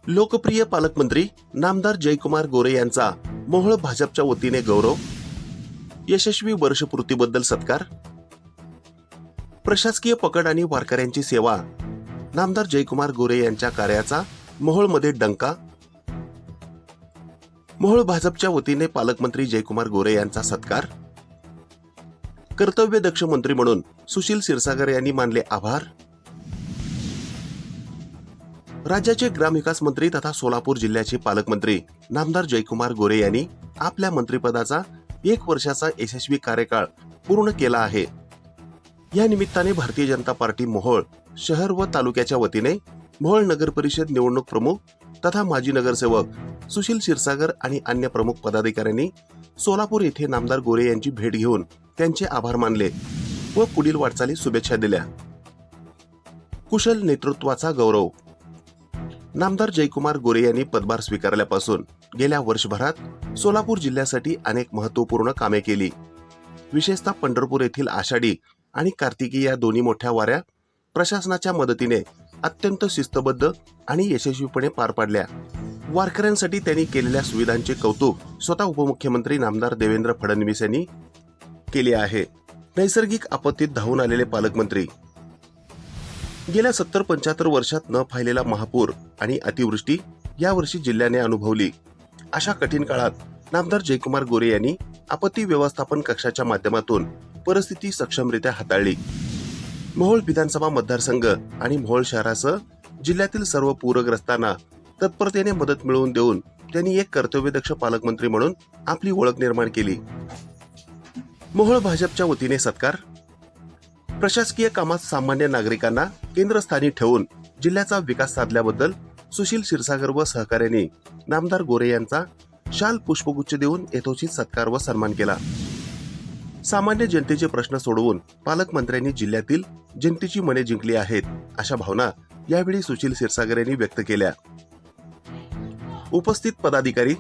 लोकप्रिय पालकमंत्री नामदार जयकुमार गोरे यांचा मोहोळ भाजपच्या वतीने गौरव. यशस्वी वर्षपूर्तीबद्दल सत्कार. प्रशासकीय पकड आणि वारकऱ्यांची सेवा. नामदार जयकुमार गोरे यांच्या कार्याचा मोहोळमध्ये डंका. मोहोळ भाजपच्या वतीने पालकमंत्री जयकुमार गोरे यांचा सत्कार. कर्तव्यदक्ष मंत्री म्हणून सुशील क्षीरसागर यांनी मानले आभार. राज्याचे ग्रामविकास मंत्री तथा सोलापूर जिल्ह्याचे पालकमंत्री नामदार जयकुमार गोरे यांनी आपल्या मंत्रिपदाचा 1 वर्षाचा यशस्वी कार्यकाळ पूर्ण केला आहे. या निमित्ताने भारतीय जनता पार्टी मोहोळ शहर व तालुक्याच्या वतीने मोहोळ नगर परिषद निवडणूक प्रमुख तथा माजी नगरसेवक सुशील क्षीरसागर आणि अन्य प्रमुख पदाधिकाऱ्यांनी सोलापूर येथे नामदार गोरे यांची भेट घेऊन त्यांचे आभार मानले व पुढील वाटचाली शुभेच्छा दिल्या. कुशल नेतृत्वाचा गौरव. नामदार जयकुमार गोरे यांनी पदभार स्वीकारल्यापासून गेल्या वर्षभरात सोलापूर जिल्ह्यासाठी अनेक महत्त्वपूर्ण कामे केली. विशेषतः पंढरपूर येथील आषाढी आणि कार्तिकी या दोन्ही मोठ्या वाऱ्या प्रशासनाच्या मदतीने अत्यंत शिस्तबद्ध आणि यशस्वीपणे पार पाडल्या. वारकऱ्यांसाठी त्यांनी केलेल्या सुविधांचे कौतुक स्वतः उपमुख्यमंत्री नामदार देवेंद्र फडणवीस यांनी केले आहे. नैसर्गिक आपत्तीत धावून आलेले पालकमंत्री. गेल्या 70-75 वर्षात न पाहिलेला महापूर आणि अतिवृष्टी यावर्षी जिल्ह्याने अनुभवली. अशा कठीण काळात नामदार जयकुमार गोरे यांनी आपत्ती व्यवस्थापन कक्षाच्या माध्यमातून परिस्थिती सक्षमरित्या हाताळली. मोहोळ विधानसभा मतदारसंघ आणि मोहोळ शहरासह जिल्ह्यातील सर्व पूरग्रस्तांना तत्परतेने मदत मिळवून देऊन त्यांनी एक कर्तव्यदक्ष पालकमंत्री म्हणून आपली ओळख निर्माण केली. मोहोळ भाजपच्या वतीने सत्कार. प्रशासकीय कामात सामान्य नागरिकांना केंद्रस्थानी ठेवून जिल्ह्याचा विकास साधल्याबद्दल सुशील क्षीरसागर व सहकार्यांनी नामदार गोरे यांचा शाल पुष्पगुच्छ देऊन यथोचित सत्कार व सन्मान केला. सामान्य जनतेचे प्रश्न सोडवून पालकमंत्र्यांनी जिल्ह्यातील जनतेची मने जिंकली आहेत अशा भावना यावेळी सुशील क्षीरसागर यांनी व्यक्त केल्या. उपस्थित पदाधिकारी.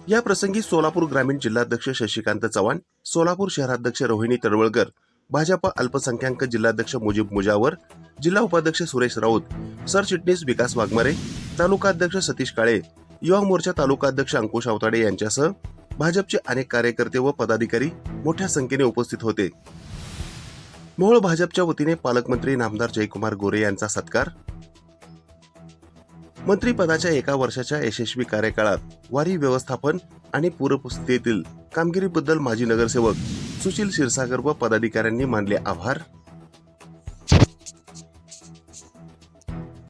या प्रसंगी सोलापूर ग्रामीण जिल्हाध्यक्ष शशिकांत चव्हाण, सोलापूर शहराध्यक्ष रोहिणी तळवळकर, भाजप अल्पसंख्याक जिल्हाध्यक्ष मुजीब मुजावर, जिल्हा उपाध्यक्ष सुरेश राऊत, सरचिटणीस विकास वाघमारे, तालुकाध्यक्ष सतीश काळे, युवा मोर्चा तालुकाध्यक्ष अंकुश आवताडे यांच्यासह भाजपचे अनेक कार्यकर्ते व पदाधिकारी मोठ्या संख्येने उपस्थित होते. मोहोळ भाजपच्या वतीने पालकमंत्री नामदार जयकुमार गोरे यांचा सत्कार. मंत्रिपदाच्या 1 वर्षाच्या यशस्वी कार्यकाळात वारी व्यवस्थापन आणि पूरस्थितीतील कामगिरीबद्दल माजी नगरसेवक सुशील क्षीरसागर व पदाधिकाऱ्यांनी मानले आभार.